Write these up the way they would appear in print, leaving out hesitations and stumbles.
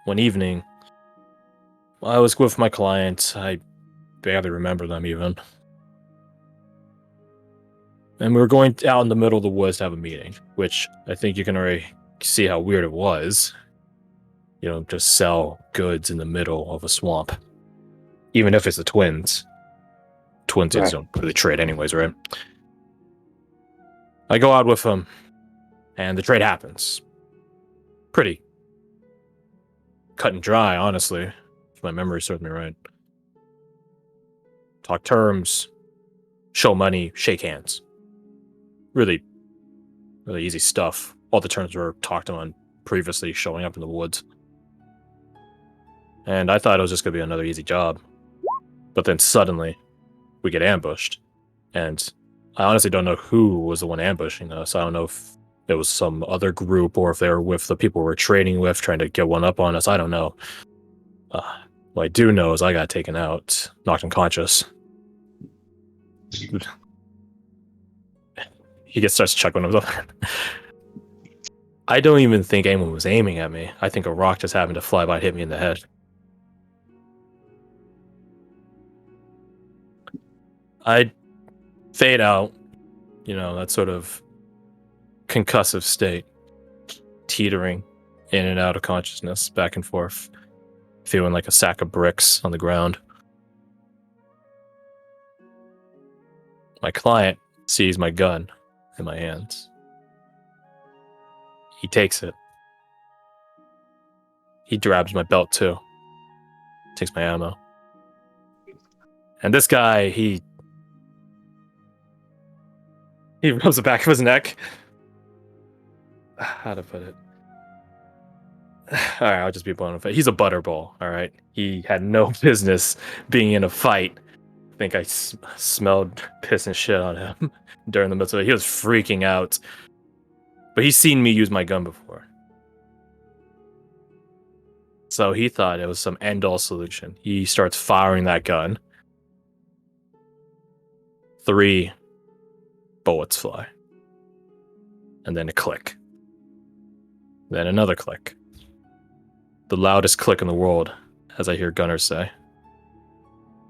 one evening, I was with my client. I barely remember them even. And we were going out in the middle of the woods to have a meeting, which I think you can already see how weird it was. You know, just sell goods in the middle of a swamp. Even if it's the twins. Twinsies don't really trade anyways, right? I go out with them, and the trade happens. Pretty cut and dry, honestly, if my memory serves me right. Talk terms, show money, shake hands. Really, really easy stuff. All the terms were talked on previously, showing up in the woods. And I thought it was just going to be another easy job. But then suddenly, we get ambushed. And I honestly don't know who was the one ambushing us. I don't know if it was some other group or if they were with the people we're trading with trying to get one up on us. I don't know. What I do know is I got taken out, knocked unconscious. He starts chuckling himself. I don't even think anyone was aiming at me. I think a rock just happened to fly by and hit me in the head. I fade out, that sort of concussive state, teetering in and out of consciousness, back and forth, feeling like a sack of bricks on the ground. My client sees my gun in my hands. He takes it. He grabs my belt too. Takes my ammo. And this guy, he rubs the back of his neck. How to put it? All right, I'll just be blunt with it. He's a butterball, all right? He had no business being in a fight. I think I smelled piss and shit on him during the midst of it. He was freaking out. But he's seen me use my gun before. So he thought it was some end-all solution. He starts firing that gun. 3 bullets fly. And then a click. Then another click. The loudest click in the world, as I hear gunners say.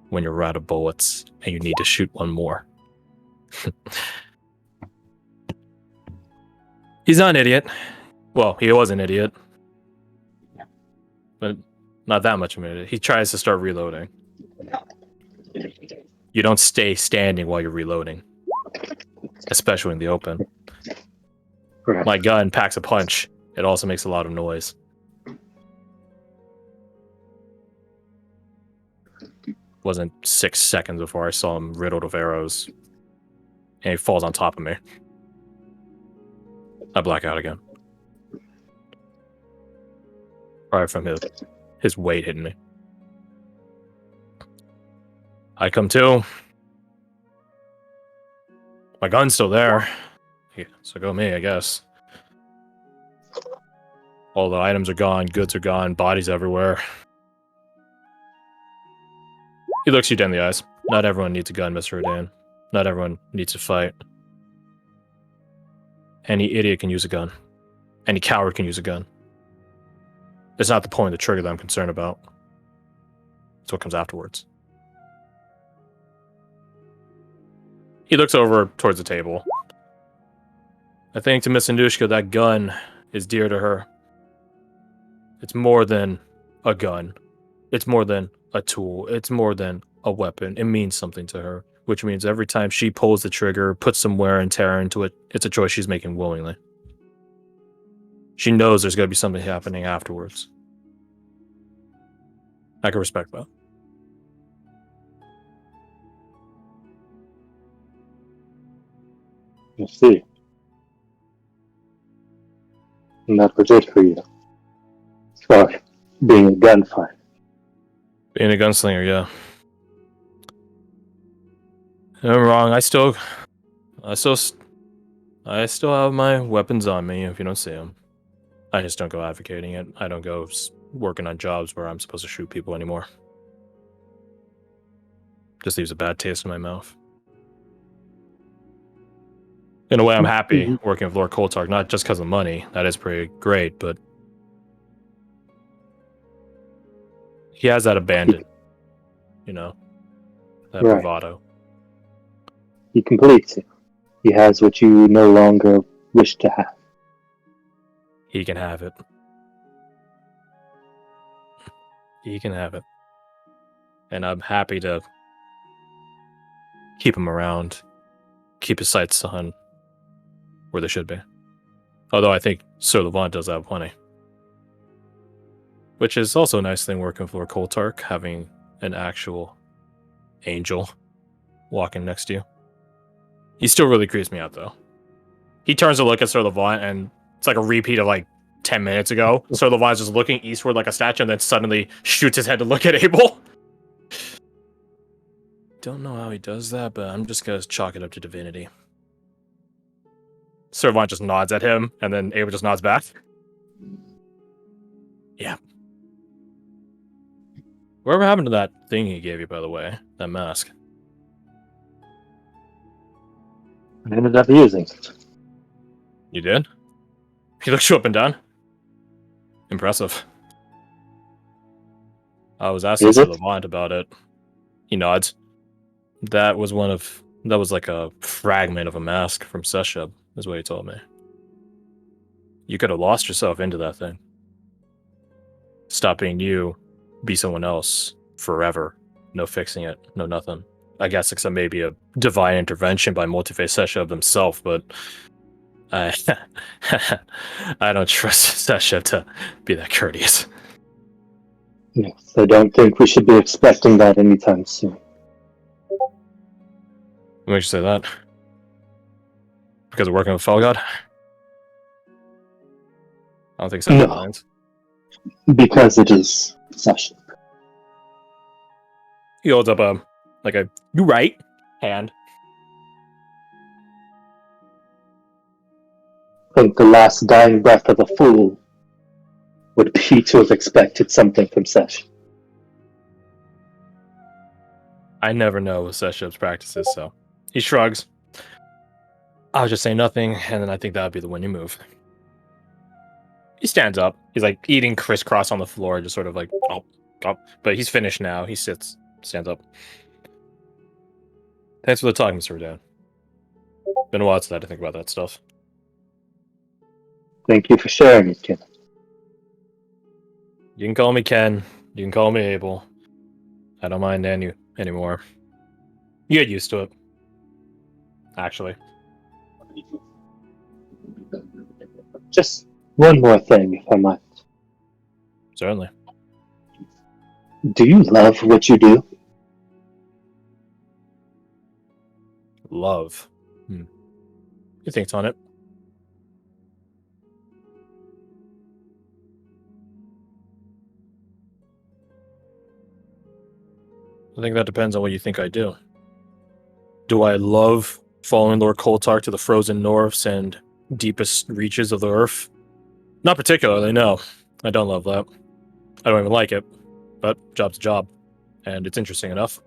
When you're out of bullets and you need to shoot one more. He's not an idiot. Well, he was an idiot. But not that much of an idiot. He tries to start reloading. You don't stay standing while you're reloading. Especially in the open. Right. My gun packs a punch. It also makes a lot of noise. Wasn't 6 seconds before I saw him riddled with arrows. And he falls on top of me. I black out again. Probably from his weight hitting me. I come to. My gun's still there. Yeah, so go me, I guess. All the items are gone, goods are gone, bodies everywhere. He looks you down the eyes. Not everyone needs a gun, Mr. Rodan. Not everyone needs to fight. Any idiot can use a gun. Any coward can use a gun. It's not the pulling the trigger that I'm concerned about. It's what comes afterwards. He looks over towards the table. I think to Miss Anushka, that gun is dear to her. It's more than a gun. It's more than a tool. It's more than a weapon. It means something to her, which means every time she pulls the trigger, puts some wear and tear into it, it's a choice she's making willingly. She knows there's going to be something happening afterwards. I can respect that. You see. And that was it for you. As far as being a gunfighter. Being a gunslinger, yeah. I'm wrong. I still have my weapons on me if you don't see them. I just don't go advocating it. I don't go working on jobs where I'm supposed to shoot people anymore. Just leaves a bad taste in my mouth. In a way, I'm happy working with Lord Coltarg, not just because of money. That is pretty great, but He has that abandon, that Right. bravado. He completes it. He has what you no longer wish to have. He can have it. He can have it. And I'm happy to keep him around, keep his sights on where they should be. Although I think Sir Levant does have plenty. Which is also a nice thing working for Coltark, having an actual angel walking next to you. He still really creeps me out, though. He turns to look at Sir Levant, and it's like a repeat of like 10 minutes ago. Sir Levant's just looking eastward like a statue, and then suddenly shoots his head to look at Abel. Don't know how he does that, but I'm just gonna chalk it up to divinity. Sir Levant just nods at him, and then Abel just nods back. Yeah. Whatever happened to that thing he gave you, by the way? That mask? I ended up using it. You did? He looks you up and down. Impressive. I was asking Sir Levant about it. He nods. That was like a fragment of a mask from Seshub, is what he told me. You could have lost yourself into that thing. Stop being you, be someone else forever. No fixing it, no nothing. I guess except maybe a divine intervention by Multiface Seshub himself, but I don't trust Seshub to be that courteous. Yes, I don't think we should be expecting that anytime soon. What makes you say that? Because of working with Felgod? I don't think so. No. Because it is Seshub. He holds up you right hand. I think the last dying breath of a fool would be to have expected something from Seshub. I never know with Seshub's practices, so he shrugs. I'll just say nothing, and then I think that would be the winning move. He stands up. He's like eating crisscross on the floor, just sort of like, oh. But he's finished now. He sits, stands up. Thanks for the talk, Mr. Redan. Been a while since I had to think about that stuff. Thank you for sharing it, Ken. You can call me Ken. You can call me Abel. I don't mind anymore. You get used to it. Actually. Just one more thing, if I might. Certainly. Do you love what you do? Love. You think on it? I think that depends on what you think I do. Do I love following Lord Coltark to the frozen norths and deepest reaches of the earth? Not particularly, no. I don't love that. I don't even like it, but job's a job, and it's interesting enough.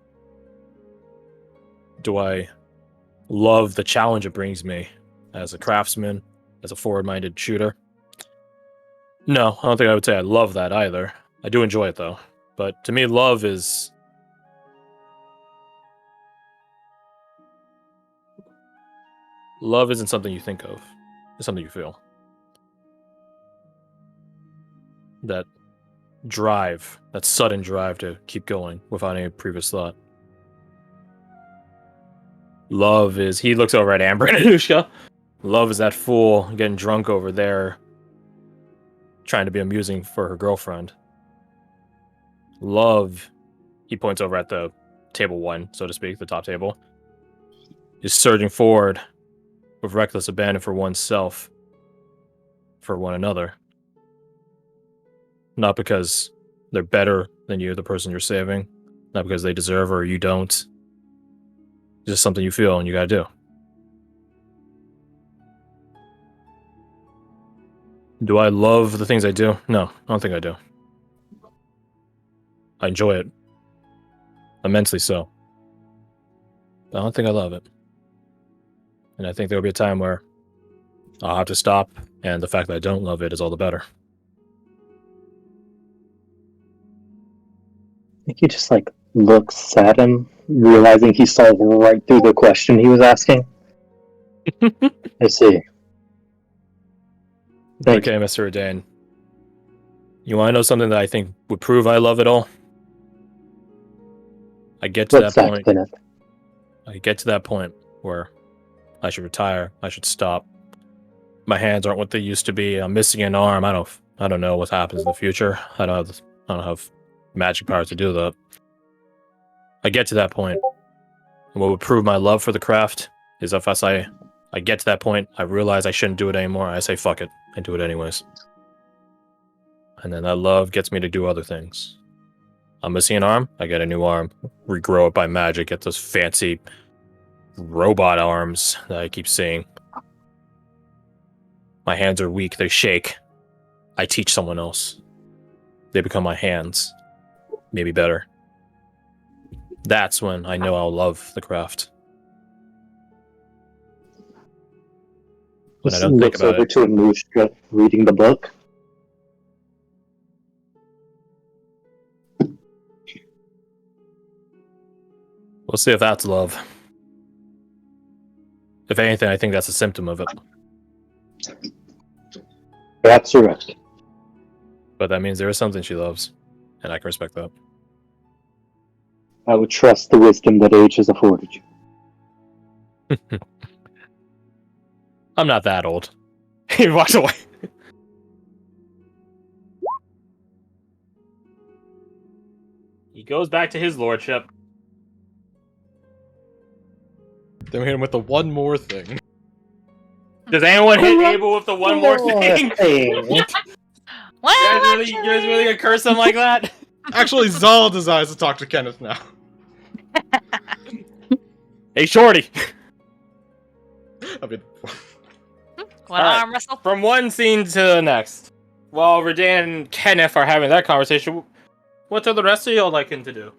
Do I love the challenge it brings me as a craftsman, as a forward-minded shooter? No, I don't think I would say I love that either. I do enjoy it, though. But to me, love isn't something you think of. It's something you feel. That drive, that sudden drive to keep going without any previous thought. Love is... He looks over at Amber and Anushka. Love is that fool getting drunk over there, trying to be amusing for her girlfriend. Love, he points over at the table one, so to speak, the top table, is surging forward with reckless abandon for oneself, for one another. Not because they're better than you, the person you're saving. Not because they deserve or you don't. It's just something you feel and you gotta do. Do I love the things I do? No, I don't think I do. I enjoy it. Immensely so. But I don't think I love it. And I think there will be a time where I'll have to stop, and the fact that I don't love it is all the better. think he just like looks at him, realizing he saw right through the question he was asking. I see. Thank Okay, Mr. Adain. You want to know something that I think would prove I love it all? I get to What's that that, point. Kenneth? I get to that point where I should retire. I should stop. My hands aren't what they used to be. I'm missing an arm. I don't know what happens in the future. I don't have magic powers to do that. I get to that point, and what would prove my love for the craft is if I get to that point, I realize I shouldn't do it anymore. I say fuck it and do it anyways. And then that love gets me to do other things. I'm missing an arm. I get a new arm. Regrow it by magic. Get those fancy robot arms that I keep seeing. My hands are weak. They shake. I teach someone else. They become my hands. Maybe better. That's when I know I'll love the craft. When I Just don't think looks about over it. to Anushka reading the book. We'll see if that's love. If anything, I think that's a symptom of it. Perhaps you're right. But that means there is something she loves, and I can respect that. I would trust the wisdom that age has afforded you. I'm not that old. He walks away. He goes back to his lordship. Then we hit him with the one more thing. Does anyone hit Abel with the one more thing? You Well, guys really gonna curse him like that? Actually, Zal decides to talk to Kenneth now. Hey, Shorty! I mean, one Alright. arm wrestle. From one scene to the next. While Redan and Kenneth are having that conversation, what are the rest of y'all liking to do?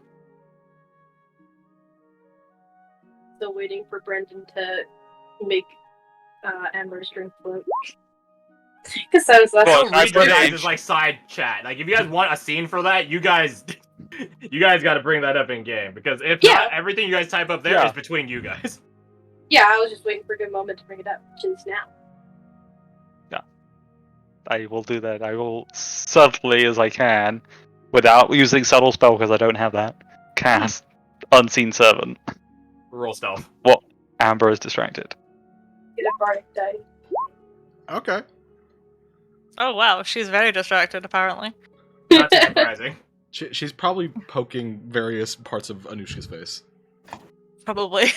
Still waiting for Brendan to make Amber's drink float. Because that was last I'll time. read you guys' like side chat. Like, if you guys want a scene for that, you guys got to bring that up in game, because if not, everything you guys type up there is between you guys. Yeah, I was just waiting for a good moment to bring it up, which is now. I will do that. I will subtly as I can, without using subtle spell because I don't have that, cast Unseen Servant. Roll stealth. Amber is distracted. Get a bardic die. okay. Oh wow, she's very distracted apparently. Not too surprising. She's probably poking various parts of Anushka's face. Probably.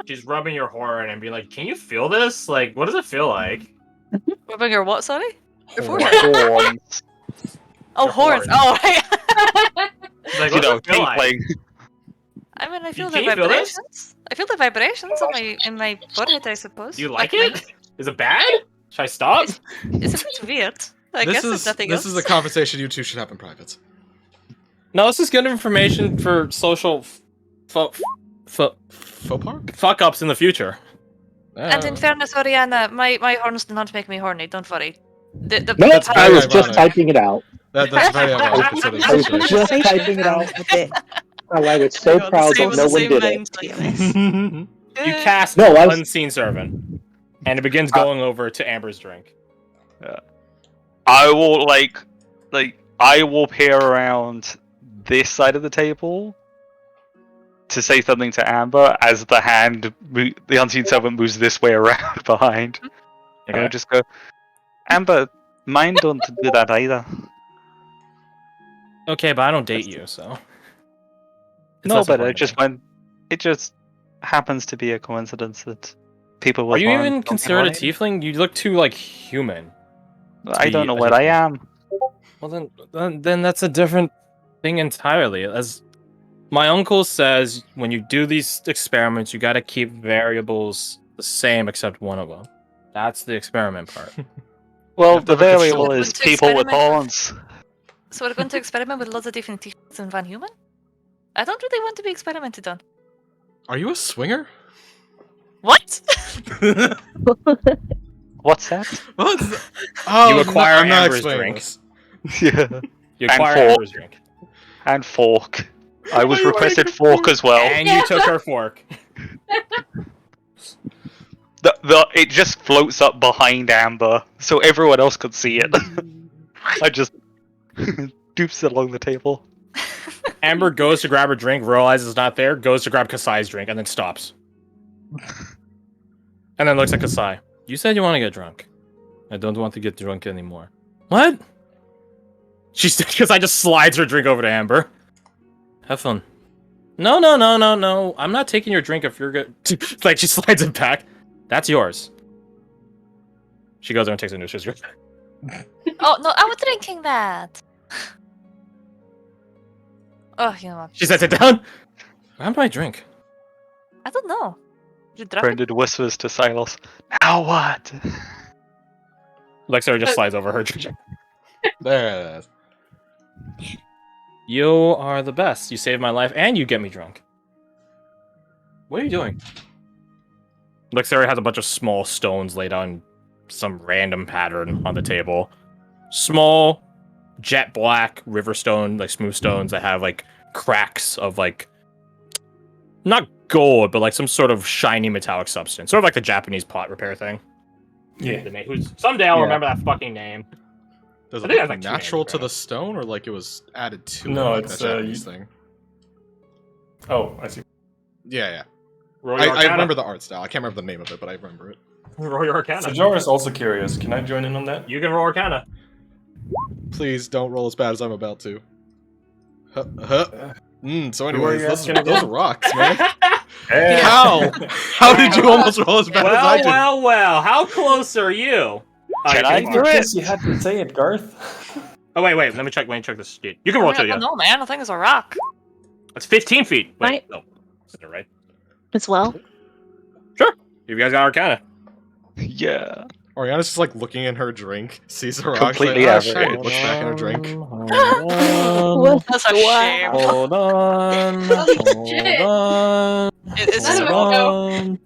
She's rubbing your horn and being like, "Can you feel this? Like, what does it feel like?" Rubbing her what, sorry? Your Horn. forehead. Horns. Oh, Your horns. horns. Oh, right. She's like, You "What know, does it feel like?" tinkling. I mean, I feel Can the you feel this? vibrations. I feel the vibrations in my forehead, I suppose. Do you like me. it? Is it bad? Should I stop? It's a bit weird. I This guess is it's nothing else. this is a conversation you two should have in private. No, this is good information for social Faux park? fuck ups in the future. And in fairness, Oriana, my horns do not make me horny. Don't worry. The No, That's I very was just ironic. typing it out. That's very ironic considering the I was situation. just typing it out. Oh, I was so God, proud same that no on the one same did mind, it. to be honest. You cast No, I was- Unseen Servant, and it begins going over to Amber's drink. I will I will peer around this side of the table to say something to Amber as the Unseen Servant moves this way around behind. And I'll just go, Amber, mine don't do that either. Okay, but I don't date you, so. It's No, less but important it just happens to be a coincidence that people to me. with Are you horns even don't get considered a horny. tiefling? You look too like human. I don't know a what I tiefling. am. Well, then that's a different thing entirely. As my uncle says, when you do these experiments, you got to keep variables the same except one of them. That's the experiment part. Well, have to the look at variable shoulder. is Want to people with experiment? horns. So we're going to experiment with lots of different tieflings and one human? I don't really want to be experimented on. Are you a swinger? What? What's that? What? Oh, You acquire I'm not Amber's explaining drink. this. Yeah. You And acquire fork. Amber's drink. And fork. I was requested fork as well. And you took her fork. It just floats up behind Amber, so everyone else could see it. I just dupes it along the table. Amber goes to grab her drink, realizes it's not there, goes to grab Kasai's drink, and then stops. And then looks at Kasai. You said you want to get drunk. I don't want to get drunk anymore. What? Kasai just slides her drink over to Amber. Have fun. No. I'm not taking your drink if you're good. Like, she slides it back. That's yours. She goes over and takes Anusha's drink. Oh, no, I was drinking that. Oh, you know what? She sets it down. How'd my drink? I don't know. You drunk it? Brendan whispers to Silas, "Now what?" Lexer just slides over her drink. There it is. You are the best. You save my life and you get me drunk. What are you doing? Lexer has a bunch of small stones laid on some random pattern on the table. Small, jet black river stone, like smooth stones that have like cracks of like not gold, but like some sort of shiny metallic substance. Sort of like the Japanese pot repair thing. Yeah. Someday I'll Yeah. remember that fucking name. Does I it think look that's like two natural names, to right? the stone, or like it was added to No, it, like it's, that Japanese thing? Oh, I see. Yeah. Roll your I Arcana. remember the art style. I can't remember the name of it, but I remember it. Roll your Arcana. So Jor is also curious. Can I join in on that? You can roll Arcana. Please don't roll as bad as I'm about to. So Who are anyways, you those asking are again? rocks, man. Hey. How? How did you almost roll as bad as I did? Well. How close are you? Can you're I far. do it? Guess you had to say it, Garth. Oh, wait. Let me check this sheet. You can roll I too, don't yeah. know, man. I think it's a rock. That's 15 feet. Wait, Right. no. Is that right? As well. You guys got Arcana. Yeah. Oriana's just like looking in her drink, sees a rock, Completely like, oh, average. shit, looks back in her drink. What? That's a Wow. shame. Hold on. Holy shit. on. It's None of us Hold know. on.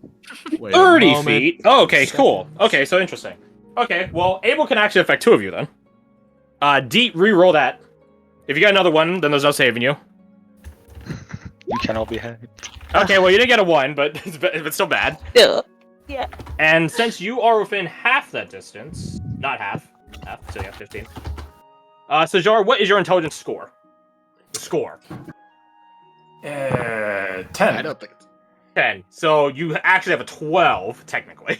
Wait a 30 moment. feet. Oh, okay, cool. Okay, so interesting. Okay, well, Able can actually affect two of you then. Deep, re-roll that. If you got another one, then there's no saving you. You cannot be hacked. Okay, well, you didn't get a 1, but it's still bad. Yeah. And since you are within half that distance, not half, so you got 15. So Jar, what is your intelligence score? The score. 10. I don't think it's... 10. So you actually have a 12, technically.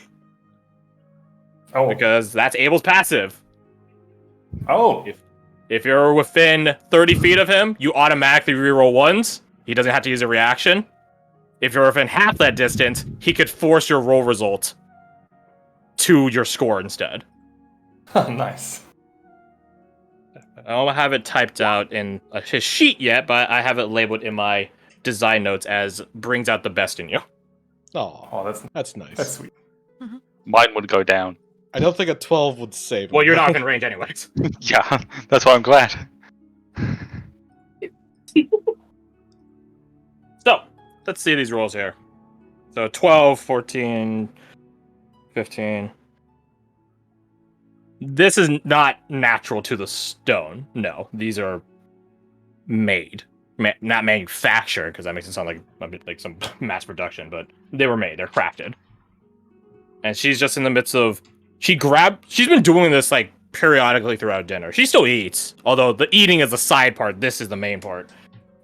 Oh. Because that's Abel's passive. Oh. If you're within 30 feet of him, you automatically reroll ones. He doesn't have to use a reaction. If you're within half that distance, he could force your roll result to your score instead. Nice. I don't have it typed out in his sheet yet, but I have it labeled in my design notes as brings out the best in you. Oh, That's nice. that's sweet. Mine would go down. I don't think a 12 would save Well, him. you're not in range anyways. Yeah, that's why I'm glad. So, let's see these rolls here. So 12, 14, 15. This is not natural to the stone. No, these are made. Not manufactured, because that makes it sound like a bit like some mass production, but they were made. They're crafted. And she's just in the midst of... She's been doing this like periodically throughout dinner. She still eats, although the eating is the side part. This is the main part.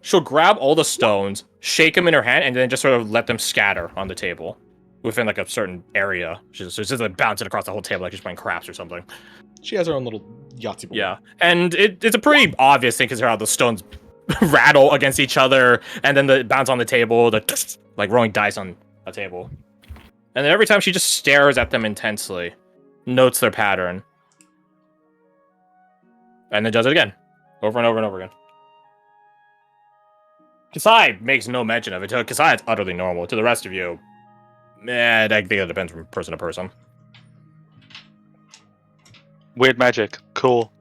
She'll grab all the stones, shake them in her hand, and then just sort of let them scatter on the table within like a certain area. She's just like bouncing across the whole table like she's playing craps or something. She has her own little Yahtzee board. Yeah, and it's a pretty obvious thing because how the stones rattle against each other, and then the bounce on the table, like rolling dice on a table. And then every time she just stares at them intensely, notes their pattern, and then does it again, over and over and over again. Kasai makes no mention of it. To Kasai, it's utterly normal. To the rest of you, I think it depends from person to person. Weird magic. Cool.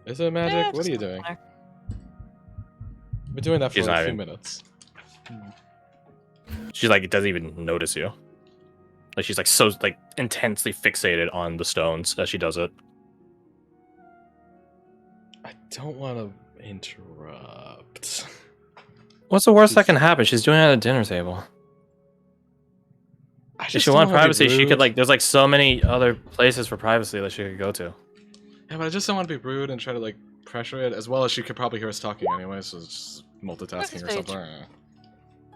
Is it magic? What are you doing? I've been doing that for She's a not few even- minutes. She's like, it doesn't even notice you. Like she's like so like intensely fixated on the stones as she does it. I don't want to interrupt. What's the worst that can happen? She's doing it at a dinner table. I If just she don't wanted wanna be privacy, she could rude. there's so many other places for privacy that she could go to. Yeah, but I just don't want to be rude and try to pressure it, as well as she could probably hear us talking anyway, so it's just multitasking or Stage. something.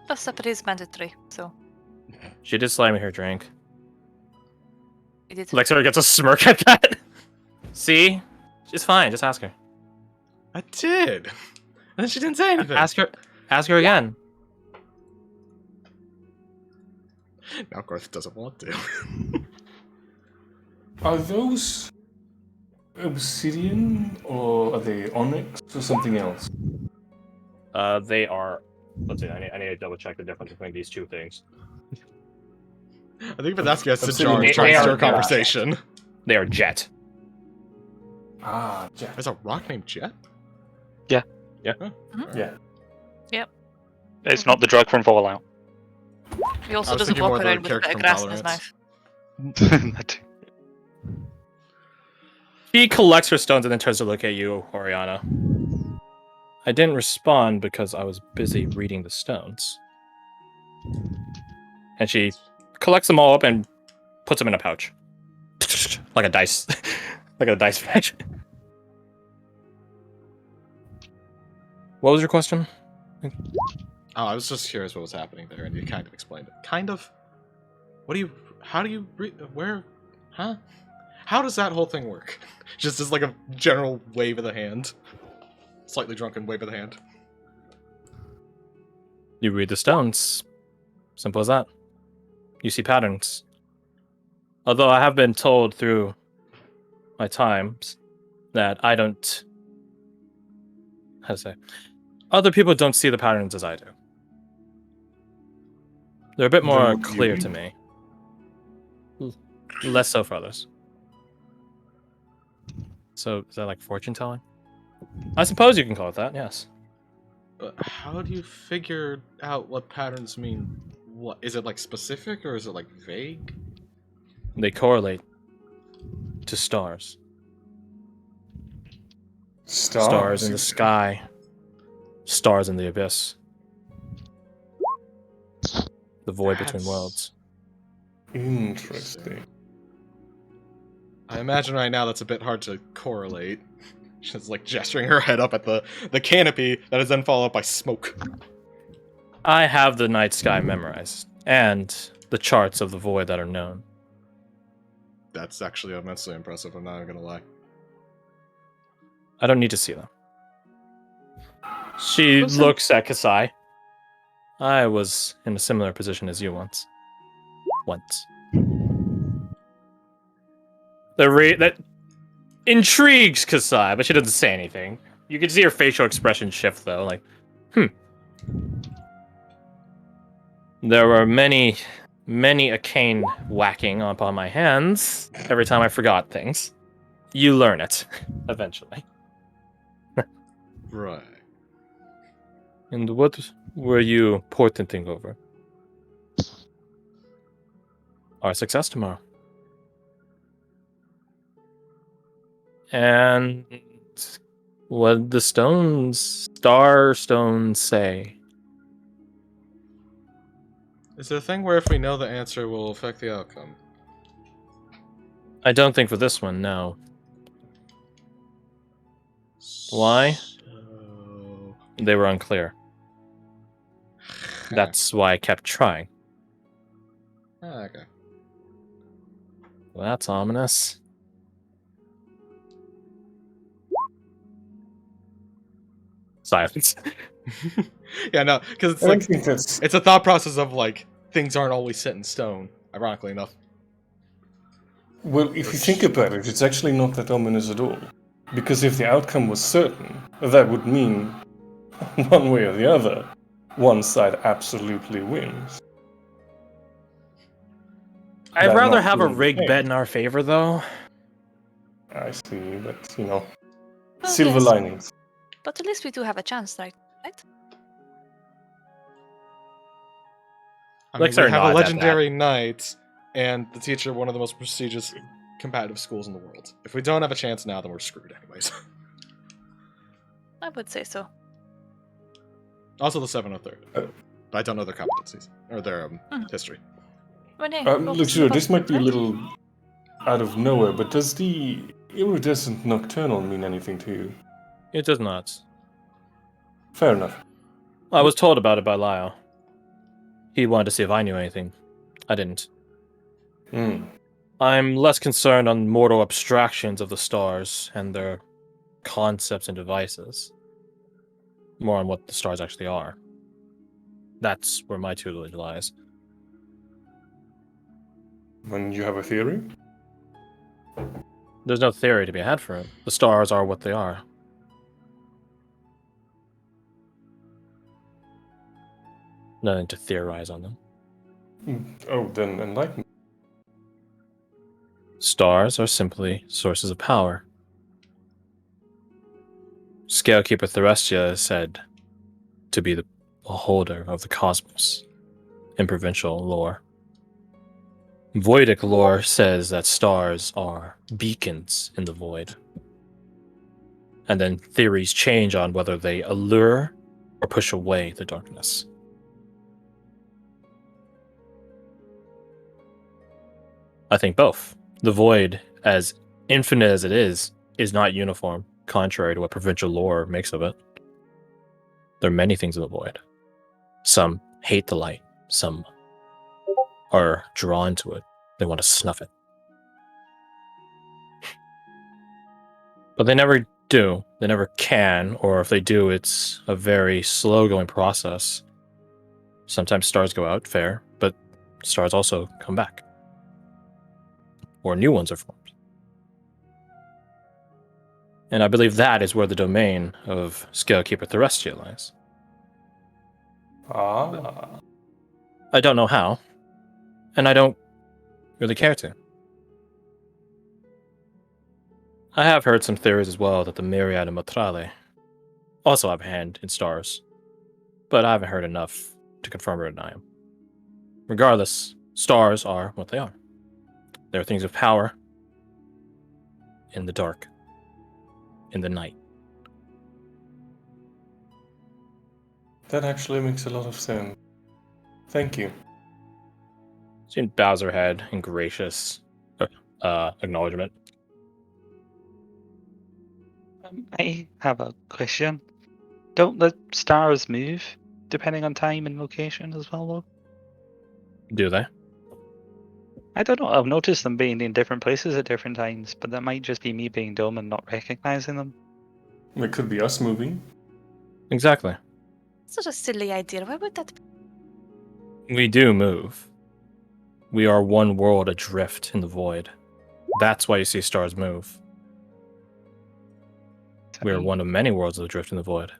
Plus separate is mandatory, so She did slide me her drink. we did. Lexer gets a smirk at that. See? She's fine, just ask her. I did! And then she didn't say anything! Ask her again. Now Garth doesn't want to. Are those obsidian or are they onyx or something else? They are. Let's see. I need to double check the difference between these two things. I think Vadasky has to Obsidian. jar try They to are start a jet. conversation. They are jet. Ah, Jack. There's a rock named Jet? Yeah. Huh. Yeah. It's not the drug from Fallout. He also I was doesn't thinking more walk of the around with a bit character of from grass in his Tolerance. knife. She collects her stones and then turns to look at you, Oriana. I didn't respond because I was busy reading the stones. And she collects them all up and puts them in a pouch. Like a dice. Like a dice patch. What was your question? Oh, I was just curious what was happening there, and you kind of explained it. Kind of? How do you where, huh? How does that whole thing work? Just as a general wave of the hand. Slightly drunken wave of the hand. You read the stones. Simple as that. You see patterns. Although I have been told through my times that I don't... How to say? Other people don't see the patterns as I do. They're a bit more Then what do you clear read? to me. Less so for others. So, is that like fortune telling? I suppose you can call it that, yes. But how do you figure out what patterns mean what? Is it specific or is it vague? They correlate to stars. Stars in the sky. Stars in the abyss. The void between That's- worlds. Interesting. I imagine right now that's a bit hard to correlate. She's gesturing her head up at the canopy that is then followed up by smoke. I have the night sky memorized, and the charts of the void that are known. That's actually immensely impressive, I'm not even gonna lie. I don't need to see them. She Listen. looks at Kasai. I was in a similar position as you once. That intrigues Kasai, but she doesn't say anything. You can see her facial expression shift, though. There were many a cane whacking upon my hands every time I forgot things. You learn it, eventually. Right. And what were you portenting over? Our success tomorrow. And what the star stones say? Is it a thing where if we know the answer will affect the outcome? I don't think for this one, no. Why? So... They were unclear. That's why I kept trying. Ah, okay. Well, that's ominous. Silence. Yeah, no, because I don't think that's. it's a thought process of things aren't always set in stone. Ironically enough. Well, if you think about it, it's actually not that ominous at all. Because if the outcome was certain, that would mean, one way or the other, one side absolutely wins. I'd That rather not have a being the rigged case. bet in our favor, though. I see, but Well, silver yes, linings. but at least we do have a chance, right? I mean, Lexer we have nods a at legendary knight and the teacher of one of the most prestigious competitive schools in the world. If we don't have a chance now, then we're screwed anyways. I would say so. Also, the 7 or 3rd. Uh, But I don't know their competencies or their history. When hey, Look, sure, this might be a little out of nowhere, but does the iridescent nocturnal mean anything to you? It does not. Fair enough. I was told about it by Lyle. He wanted to see if I knew anything. I didn't. Hmm. I'm less concerned on mortal abstractions of the stars and their concepts and devices. More on what the stars actually are. That's where my tutelage lies. When you have a theory? There's no theory to be had for it. The stars are what they are. Nothing to theorize on them. Oh, then enlighten me. Stars are simply sources of power. Scalekeeper Therestia is said to be the beholder of the cosmos in provincial lore. Voidic lore says that stars are beacons in the void. And then theories change on whether they allure or push away the darkness. I think both. The void, as infinite as it is not uniform, contrary to what provincial lore makes of it. There are many things in the void. Some hate the light. Some are drawn to it. They want to snuff it. But they never do. They never can, or if they do, it's a very slow-going process. Sometimes stars go out, fair, but stars also come back. Or new ones are formed. And I believe that is where the domain of Scalekeeper Therestia lies. Ah. I don't know how, and I don't really care to. I have heard some theories as well that the Myriad and Matrale also have a hand in stars, but I haven't heard enough to confirm or deny them. Regardless, stars are what they are. They are things of power in the dark, in the night. That actually makes a lot of sense. Thank you. She bows her head in gracious acknowledgement. I have a question. Don't the stars move depending on time and location as well, though? Do they? I don't know. I've noticed them being in different places at different times, but that might just be me being dumb and not recognizing them. It could be us moving. Exactly. Such a silly idea. Why would that be? We do move. We are one world adrift in the void. That's why you see stars move. We are one of many worlds adrift in the void.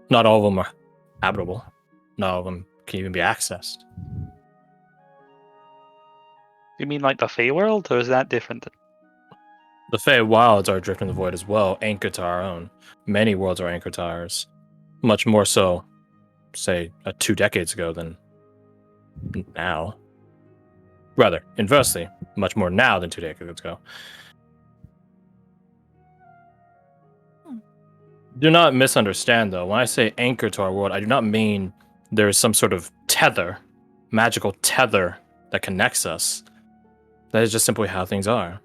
Not all of them are habitable. Not all of them can even be accessed. You mean like the Fey world, or is that different? The Fey Wilds are adrift in the void as well, anchored to our own. Many worlds are anchored to ours. Much more so, say, 2 decades ago than now. Rather, inversely, much more now than 2 decades ago. Do not misunderstand, though. When I say anchor to our world, I do not mean there is some sort of tether, magical tether that connects us. That is just simply how things are.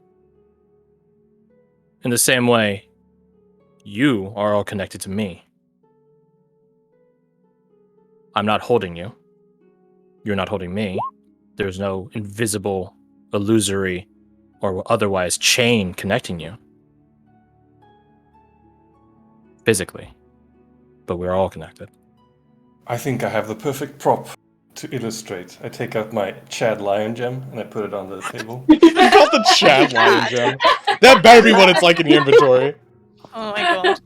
In the same way, you are all connected to me. I'm not holding you. You're not holding me. There's no invisible, illusory, or otherwise chain connecting you. Physically. But we're all connected. I think I have the perfect prop to illustrate. I take out my Chad Lion gem and I put it on the table. You got the Chad Lion gem. That better be what it's like in the inventory. Oh my god.